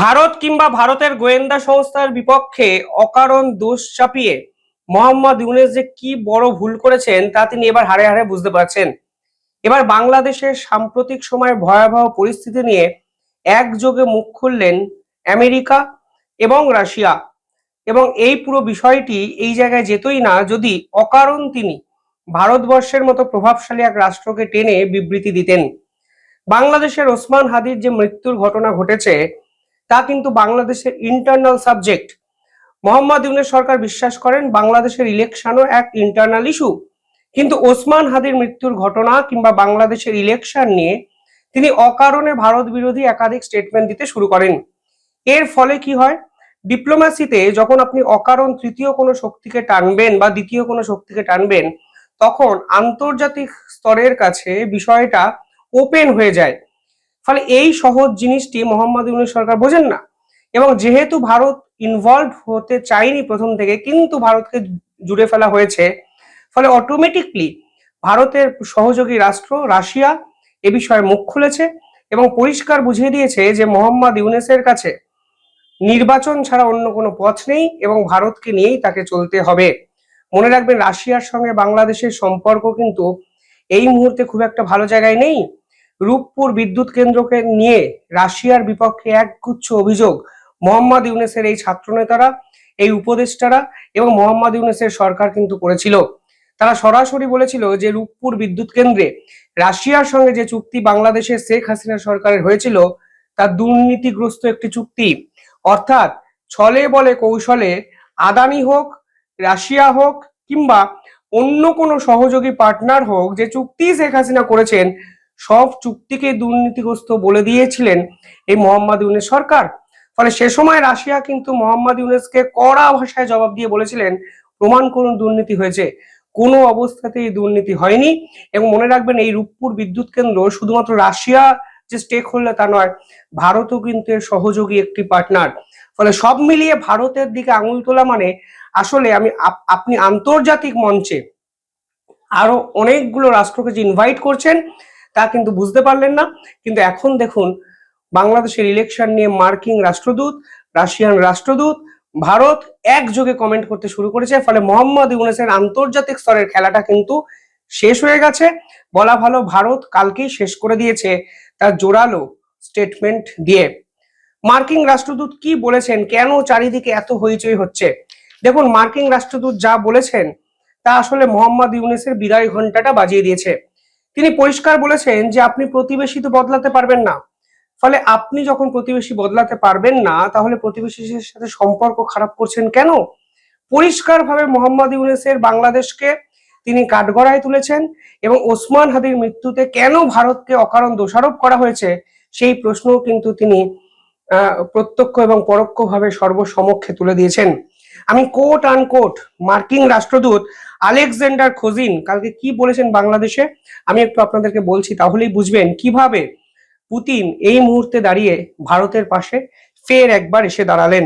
ভারত কিংবা ভারতের গোয়েন্দা সংস্থার বিপক্ষে অকারণ দোষ চাপিয়ে মোহাম্মদ ইউনূস যে কি বড় ভুল করেছেন তা তিনি এবার হাড়ে হাড়ে বুঝতে পারছেন। এবার বাংলাদেশের সাম্প্রতিক সময়ের ভয়াবহ পরিস্থিতি নিয়ে একযোগে মুখ খুললেন আমেরিকা এবং রাশিয়া। এবং এই পুরো বিষয়টি এই জায়গায় যেতই না যদি অকারণ তিনি ভারতবর্ষের মতো প্রভাবশালী এক রাষ্ট্রকে টেনে বিবৃতি দিতেন। বাংলাদেশের ওসমান হাদির যে মৃত্যুর ঘটনা ঘটেছে তা কিন্তু বাংলাদেশের ইন্টারনাল সাবজেক্ট। মোহাম্মদ ইউনূস সরকার বিশ্বাস করেন বাংলাদেশের ইলেকশনও এক ইন্টারনাল ইস্যু, কিন্তু ওসমান হাদির মৃত্যুর ঘটনা কিংবা বাংলাদেশের ইলেকশন নিয়ে তিনি অকারণে ভারত বিরোধী একাধিক স্টেটমেন্ট দিতে শুরু করেন। এর ফলে কি হয়, ডিপ্লোম্যাসিতে যখন আপনি অকারণ তৃতীয় কোনো শক্তিকে টানবেন বা দ্বিতীয় কোনো শক্তিকে টানবেন, তখন আন্তর্জাতিক স্তরের কাছে বিষয়টা ওপেন হয়ে যায়। ফলে এই সহজ জিনিসটি মোহাম্মদ ইউনূস সরকার বোঝেন না, এবং যেহেতু ভারত ইনভলভ হতে চায়নি প্রথম থেকে, কিন্তু ভারতকে জুড়ে ফেলা হয়েছে, ফলে অটোমেটিকলি ভারতের সহযোগী রাষ্ট্র রাশিয়া এ বিষয়ে মুখ খুলেছে এবং পরিষ্কার বুঝিয়ে দিয়েছে যে মোহাম্মদ ইউনূসের কাছে নির্বাচন ছাড়া অন্য কোনো পথ নেই এবং ভারতকে নিয়েই তাকে চলতে হবে। মনে রাখবেন, রাশিয়ার সঙ্গে বাংলাদেশের সম্পর্ক কিন্তু এই মুহূর্তে খুব একটা ভালো জায়গায় নেই। রূপপুর বিদ্যুৎ কেন্দ্রকে নিয়ে রাশিয়ার বিপক্ষে একগুচ্ছ অভিযোগ মোহাম্মদ ইউনূসের এই ছাত্রনেতারা, এই উপদেষ্টারা এবং মোহাম্মদ ইউনূসের সরকার কিন্তু করেছিল। তারা সরাসরি বলেছিল যে রূপপুর বিদ্যুৎ কেন্দ্রে রাশিয়ার সঙ্গে যে চুক্তি বাংলাদেশের শেখ হাসিনা সরকারের হয়েছিল তা দুর্নীতিগ্রস্ত একটি চুক্তি। অর্থাৎ ছলে বলে কৌশলে আদানি হোক, রাশিয়া হোক কিংবা অন্য কোনো সহযোগী পার্টনার হোক, যে চুক্তি শেখ হাসিনা করেছেন সব চুক্তিকে দুর্নীতিগ্রস্ত বলে দিয়েছিলেন এই মোহাম্মদ ইউনূস সরকার। ফলে সে সময় রাশিয়া কিন্তু মোহাম্মদ ইউনূসকে কড়া ভাষায় জবাব দিয়ে বলেছিলেন, প্রমাণ করুন দুর্নীতি হয়েছে। কোনো অবস্থাতেই দুর্নীতি হয়নি। এবং মনে রাখবেন, এই রূপপুর বিদ্যুৎ কেন্দ্র শুধুমাত্র রাশিয়া যে স্টেক হোল্ডার তা নয়, ভারতও কিন্তু এর সহযোগী একটি পার্টনার। ফলে সব মিলিয়ে ভারতের দিকে আঙুল তোলা মানে আসলে আপনি আন্তর্জাতিক মঞ্চে আরো অনেকগুলো রাষ্ট্রকে যে ইনভাইট করছেন তা কিন্তু বুঝতে পারলেন না। কিন্তু এখন দেখুন, বাংলাদেশের ইলেকশন নিয়ে মার্কিন রাষ্ট্রদূত, রাশিয়ান রাষ্ট্রদূত, ভারত একযোগে কমেন্ট করতে শুরু করেছে। ফলে মোহাম্মদ ইউনূসের আন্তর্জাতিক স্তরের খেলাটা কিন্তু শেষ হয়ে গেছে। বলা ভালো, ভারত কালকেই শেষ করে দিয়েছে তার জোরালো স্টেটমেন্ট দিয়ে। মার্কিন রাষ্ট্রদূত কি বলেছেন, কেন চারিদিকে এত হইচই হচ্ছে? দেখুন, মার্কিন রাষ্ট্রদূত যা বলেছেন তা আসলে মোহাম্মদ ইউনূসের বিদায় ঘন্টাটা বাজিয়ে দিয়েছে। তিনি পরিষ্কার বলেছেন যে আপনি প্রতিবেশী তো বদলাতে পারবেন না। ফলে আপনি যখন প্রতিবেশী বদলাতে পারবেন না, তাহলে প্রতিবেশীর সাথে সম্পর্ক খারাপ করছেন কেন? পরিষ্কারভাবে মোহাম্মদ ইউনূসের বাংলাদেশকে তিনি কাঠগড়ায় তুলেছেন এবং ওসমান হাদির মৃত্যুতে কেন ভারতকে অকারণ দোষারোপ করা হয়েছে সেই প্রশ্নও কিন্তু তিনি প্রত্যক্ষ এবং পরোক্ষভাবে সর্বসমক্ষে তুলে দিয়েছেন। আমি কোট আনকোট মার্কিন রাষ্ট্রদূত আলেকজান্ডার খোজিন কালকে কি বলেছেন বাংলাদেশে আমি একটু আপনাদেরকে বলছি, তাহলেই বুঝবেন কিভাবে পুতিন এই মুহূর্তে দাঁড়িয়ে ভারতের পাশে ফের একবার এসে দাঁড়ালেন।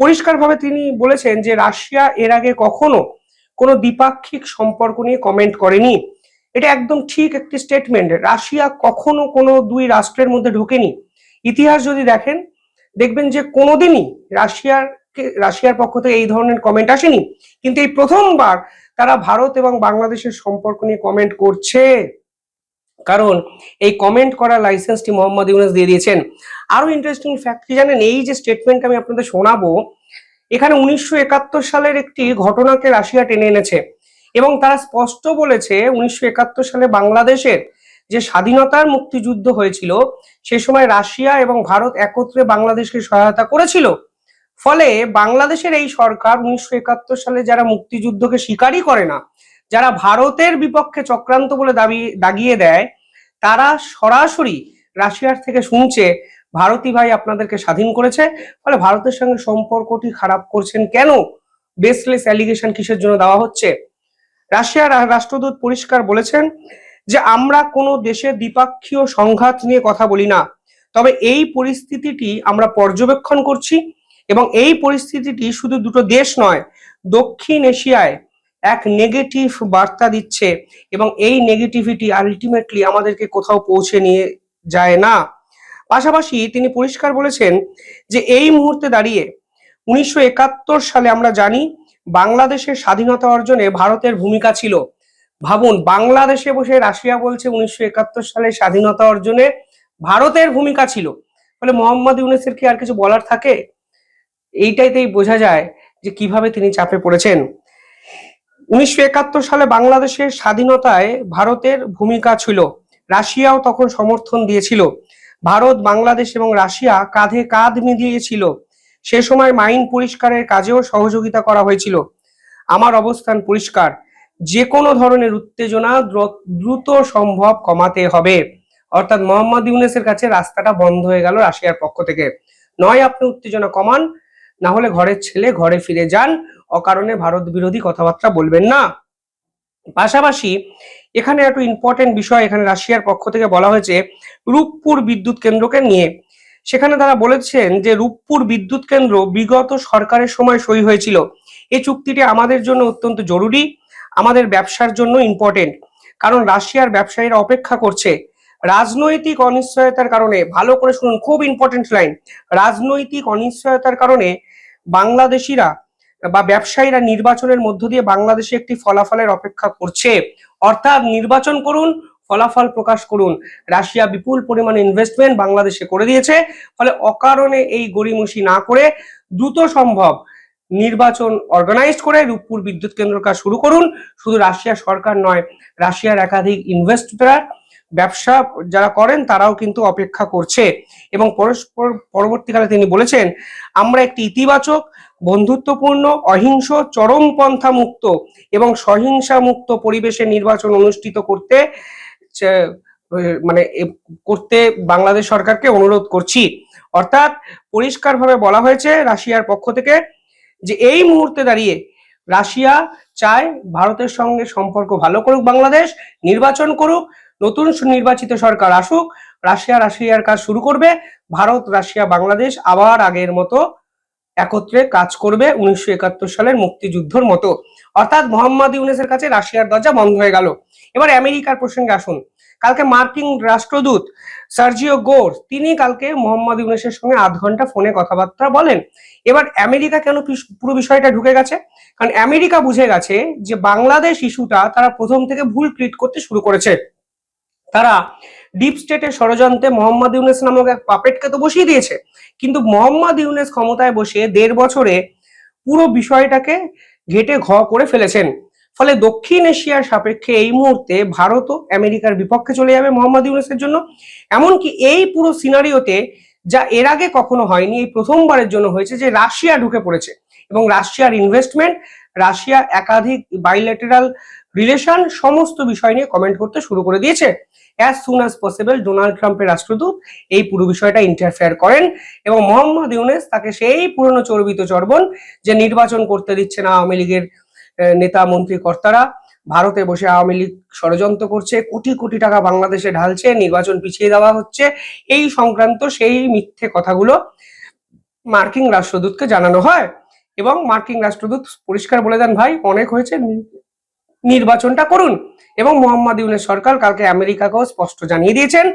পরিষ্কারভাবে তিনি বলেছেন যে রাশিয়া এর আগে কখনো কোনো দ্বিপাক্ষিক সম্পর্ক নিয়ে কমেন্ট করেনি। এটা একদম ঠিক একটি স্টেটমেন্ট। রাশিয়া কখনো কোনো দুই রাষ্ট্রের মধ্যে ঢোকেনি। ইতিহাস যদি দেখেন, দেখবেন যে কোনোদিনই রাশিয়ার পক্ষ থেকে এই ধরনের কমেন্ট আসেনি। কিন্তু এই প্রথমবার তারা ভারত এবং বাংলাদেশের সম্পর্ক নিয়ে কমেন্ট করছে, কারণ এই কমেন্ট করার লাইসেন্সটি মোহাম্মদ ইউনূস দিয়ে দিয়েছেন। আরো ইন্টারেস্টিং ফ্যাক্ট কি জানেন, এই যে স্টেটমেন্ট আমি আপনাদের শোনাবো, এখানে 1971 সালের একটি ঘটনাকে রাশিয়া টেনে এনেছে এবং তারা স্পষ্ট বলেছে 1971 সালে বাংলাদেশের যে স্বাধীনতার মুক্তিযুদ্ধ হয়েছিল সে সময় রাশিয়া এবং ভারত একত্রে বাংলাদেশকে সহায়তা করেছিল। ফলে বাংলাদেশের এই সরকার 1971 সালে যারা মুক্তিযুদ্ধকে স্বীকারই করে না, যারা ভারতের বিপক্ষে চক্রান্ত বলে দাগিয়ে দেয়, তারা সরাসরি রাশিয়ার থেকে শুনছে ভারতী ভাই আপনাদেরকে স্বাধীন করেছে, ফলে ভারতের সঙ্গে সম্পর্কটি খারাপ করছেন কেন? বেসলেস অ্যালিগেশন কিসের জন্য দেওয়া হচ্ছে? রাশিয়ার রাষ্ট্রদূত পরিষ্কার বলেছেন যে আমরা কোনো দেশের দ্বিপাক্ষীয় সংঘাত নিয়ে কথা বলি না, তবে এই পরিস্থিতিটি আমরা পর্যবেক্ষণ করছি এবং এই পরিস্থিতিটি শুধু দুটো দেশ নয়, দক্ষিণ এশিয়ায় এক নেগেটিভ বার্তা দিচ্ছে এবং এই নেগেটিভিটি আলটিমেটলি আমাদেরকে কোথাও পৌঁছে নিয়ে যায় না। পাশাপাশি তিনি পরিষ্কার বলেছেন যে এই মুহূর্তে দাঁড়িয়ে 1971 সালে আমরা জানি বাংলাদেশের স্বাধীনতা অর্জনে ভারতের ভূমিকা ছিল। ভাবুন, বাংলাদেশে বসে রাশিয়া বলছে 1971 সালে স্বাধীনতা অর্জনে ভারতের ভূমিকা ছিল। ফলে মোহাম্মদ ইউনূসের কি আর কিছু বলার থাকে? এইটাইতেই বোঝা যায় যে কিভাবে তিনি চাপে পড়েছেন। 1971 সালে বাংলাদেশের স্বাধীনতায় ভারতের ভূমিকা ছিল, রাশিয়াও তখন সমর্থন দিয়েছিল। ভারত, বাংলাদেশ এবং রাশিয়া কাঁধে কাঁধ মিলিয়েছিল। সে সময় মাইন পরিষ্কারের কাজেও সহযোগিতা করা হয়েছিল। আমার অবস্থান পরিষ্কার, যে কোনো ধরনের উত্তেজনা দ্রুত সম্ভব কমাতে হবে। অর্থাৎ মোহাম্মদ ইউনূসের কাছে রাস্তাটা বন্ধ হয়ে গেল রাশিয়ার পক্ষ থেকে। নয় আপনি উত্তেজনা কমান, না হলে ঘরের ছেলে ঘরে ফিরে যান, অকারণে ভারত বিরোধী কথাবার্তা বলবেন না। পাশাপাশি এখানে একটু ইম্পর্টেন্ট বিষয় এখানে রাশিয়ার পক্ষ থেকে বলা হয়েছে রূপপুর বিদ্যুৎ কেন্দ্রকে নিয়ে। সেখানে তারা বলেছেন যে রূপপুর বিদ্যুৎ কেন্দ্র বিগত সরকারের সময় সই হয়েছিল। এই চুক্তিটি আমাদের জন্য অত্যন্ত জরুরি, আমাদের ব্যবসার জন্য ইম্পর্টেন্ট, কারণ রাশিয়ার ব্যবসায়ীরা অপেক্ষা করছে। রাজনৈতিক অনিশ্চয়তার কারণে, ভালো করে শুনুন, খুব ইম্পর্টেন্ট লাইন, রাজনৈতিক অনিশ্চয়তার কারণে বাংলাদেশিরা বা ব্যবসায়ীরা নির্বাচনের মধ্য দিয়ে বাংলাদেশে একটি ফলাফলের অপেক্ষা করছে। অর্থাৎ নির্বাচন করুন, ফলাফল প্রকাশ করুন। রাশিয়া বিপুল পরিমাণে ইনভেস্টমেন্ট বাংলাদেশে করে দিয়েছে, ফলে অকারণে এই গড়িমসি না করে দ্রুত সম্ভব নির্বাচন অর্গানাইজ করে রূপপুর বিদ্যুৎ কেন্দ্র কাজ শুরু করুন। শুধু রাশিয়া সরকার নয়, রাশিয়ার একাধিক ইনভেস্টর, ব্যবসা যারা করেন তারাও কিন্তু অপেক্ষা করছে। এবং পরবর্তীকালে তিনি বলেছেন, আমরা একটি ইতিবাচক, বন্ধুত্বপূর্ণ, অহিংস, চরমপন্থা মুক্ত এবং সহিংসা মুক্ত পরিবেশে নির্বাচন অনুষ্ঠিত করতে করতে বাংলাদেশ সরকারকে অনুরোধ করছি। অর্থাৎ পরিষ্কারভাবে বলা হয়েছে রাশিয়ার পক্ষ থেকে যে এই মুহূর্তে দাঁড়িয়ে রাশিয়া চায় ভারতের সঙ্গে সম্পর্ক ভালো করুক বাংলাদেশ, নির্বাচন করুক, নতুন নির্বাচিত সরকার আসুক, রাশিয়ার কাজ শুরু করবে, ভারত, রাশিয়া, বাংলাদেশ আবার আগের মতো একত্রে কাজ করবে 1971 সালের মুক্তিযুদ্ধের মতো। অর্থাৎ মোহাম্মদ ইউনূসের কাছে রাশিয়ার দরজা বন্ধ হয়ে গেল। এবার আমেরিকার প্রসঙ্গে আসুন। কালকে মার্কিন রাষ্ট্রদূত সার্জিও গোর তিনি কালকে মোহাম্মদ ইউনূসের সঙ্গে 8 ঘন্টা ফোনে কথাবার্তা বলেন। এবার আমেরিকা কেন পুরো বিষয়টা ঢুকে গেছে? কারণ আমেরিকা বুঝে গেছে যে বাংলাদেশ ইস্যুটা তারা প্রথম থেকে ভুল ট্রিট করতে শুরু করেছে। তারা ডিপ স্টেটের ষড়যন্ত্রে মোহাম্মদ ইউনূস নামক এক পাপেটকে তো বসিয়ে দিয়েছে, কিন্তু মোহাম্মদ ইউনূস ক্ষমতায় বসে 1.5 বছরে পুরো বিষয়টাকে ঘেটে ঘ করে ফেলেছেন। ফলে দক্ষিণ এশিয়ার সাপেক্ষে এই মুহূর্তে ভারতও আমেরিকার বিপক্ষে চলে যাবে মোহাম্মদ ইউনূসের জন্য। এমনকি এই পুরো সিনারিওতে, যা এর আগে কখনো হয়নি, এই প্রথমবারের জন্য হয়েছে যে রাশিয়া ঢুকে পড়েছে এবং রাশিয়ার ইনভেস্টমেন্ট, রাশিয়া একাধিক বাইলেটারাল রিলেশন, সমস্ত বিষয় নিয়ে কমেন্ট করতে শুরু করে দিয়েছে। As soon as possible Donald ট্রাম্পের রাষ্ট্রদূত এই পুরো বিষয়টা ইন্টারফেয়ার করেন এবং মোহাম্মদ ইউনূস তাকে সেই পুরনো চর্বিত চর্বণ যে নির্বাচন করতে দিচ্ছে না আওয়ামী লীগের নেতা মন্ত্রী কর্তারা, ভারতে বসে আওয়ামী লীগ ষড়যন্ত্র করছে, কোটি কোটি টাকা বাংলাদেশে ঢালছে, নির্বাচন পিছিয়ে দেওয়া হচ্ছে, এই সংক্রান্ত সেই মিথ্যে কথাগুলো মার্কিন রাষ্ট্রদূতকে জানানো হয় এবং মার্কিন রাষ্ট্রদূত পরিষ্কার বলে দেন, ভাই অনেক হয়েছে, নির্বাচনটা করুন। এবং মোহাম্মদ ইউনূস সরকার কালকে আমেরিকাকেও স্পষ্ট জানিয়ে দিয়েছেন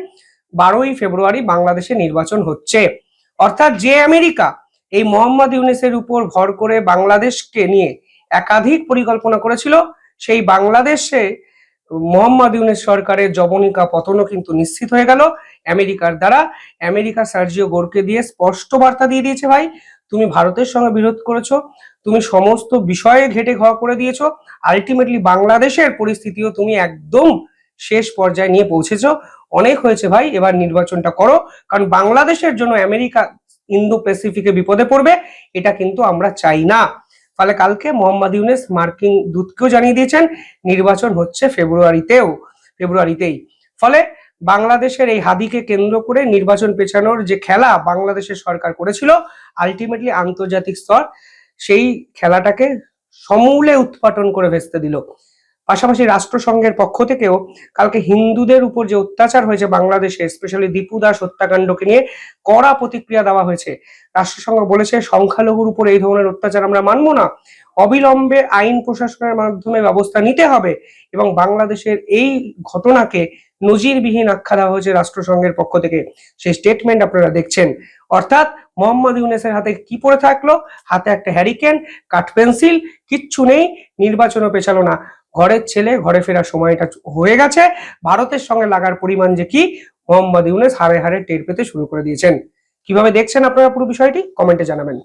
12ই ফেব্রুয়ারি বাংলাদেশে নির্বাচন হচ্ছে। অর্থাৎ যে আমেরিকা এই মোহাম্মদ ইউনূসের উপর ভর করে বাংলাদেশকে নিয়ে একাধিক পরিকল্পনা করেছিল, সেই বাংলাদেশে মোহাম্মদ ইউনূস সরকারের জবনিকা পতনও কিন্তু নিশ্চিত হয়ে গেল আমেরিকার দ্বারা। আমেরিকা সার্জিও গোরকে দিয়ে স্পষ্ট বার্তা দিয়ে দিয়েছে, ভাই তুমি ভারতের সঙ্গে বিরোধ করেছো, তুমি সমস্ত বিষয়ে ঘেটে ঘ করে দিয়েছো, আলটিমেটলি বাংলাদেশের পরিস্থিতিও তুমি একদম শেষ পর্যায়ে নিয়ে পৌঁছেছো, অনেক হয়েছে ভাই, এবার নির্বাচনটা করো, কারণ বাংলাদেশের জন্য আমেরিকা ইন্দো প্যাসিফিকে বিপদে পড়বে, এটা কিন্তু আমরা চাই না। ফলে কালকে মোহাম্মদ ইউনূস মার্কিন দূতকেও জানিয়ে দিয়েছেন নির্বাচন হচ্ছে ফেব্রুয়ারিতেই। ফলে বাংলাদেশের এই হাদিকে কেন্দ্র করে নির্বাচন পেছানোর যে খেলা বাংলাদেশের সরকার করেছিল, আলটিমেটলি আন্তর্জাতিক স্তর সেই খেলাটাকে সমূলে উৎপাটন করে ভেস্তে দিল। পাশাপাশি রাষ্ট্রসংঘের পক্ষ থেকেও কালকে হিন্দুদের উপর যে অত্যাচার হয়েছে বাংলাদেশে, স্পেশালি দীপু দাস হত্যাকাণ্ডকে নিয়ে কড়া প্রতিক্রিয়া দেওয়া হয়েছে। রাষ্ট্রসংঘ বলেছে সংখ্যালঘুর উপর এই ধরনের অত্যাচার আমরা মানব না, অবিলম্বে আইন প্রশাসনের মাধ্যমে ব্যবস্থা নিতে হবে এবং বাংলাদেশের এই ঘটনাকে নজিরবিহীন আখ্যা দেওয়া হয়েছে রাষ্ট্রসংঘের পক্ষ থেকে। সেই স্টেটমেন্ট আপনারা দেখছেন। অর্থাৎ মোহাম্মদ ইউনূসের হাতে কি পড়ে থাকলো? হাতে একটা হ্যারিকেন, কাঠ পেন্সিল, কিচ্ছু নেই, নির্বাচনও পেছালো না। ঘরের ছেলে ঘরে ফেরার সময়টা হয়ে গেছে। ভারতের সঙ্গে লাগার পরিমাণ যে কি, মোহাম্মদ ইউনূস হাড়ে হাড়ে টের পেতে শুরু করে দিয়েছেন। কিভাবে দেখছেন আপনারা পুরো বিষয়টি? কমেন্টে জানাবেন।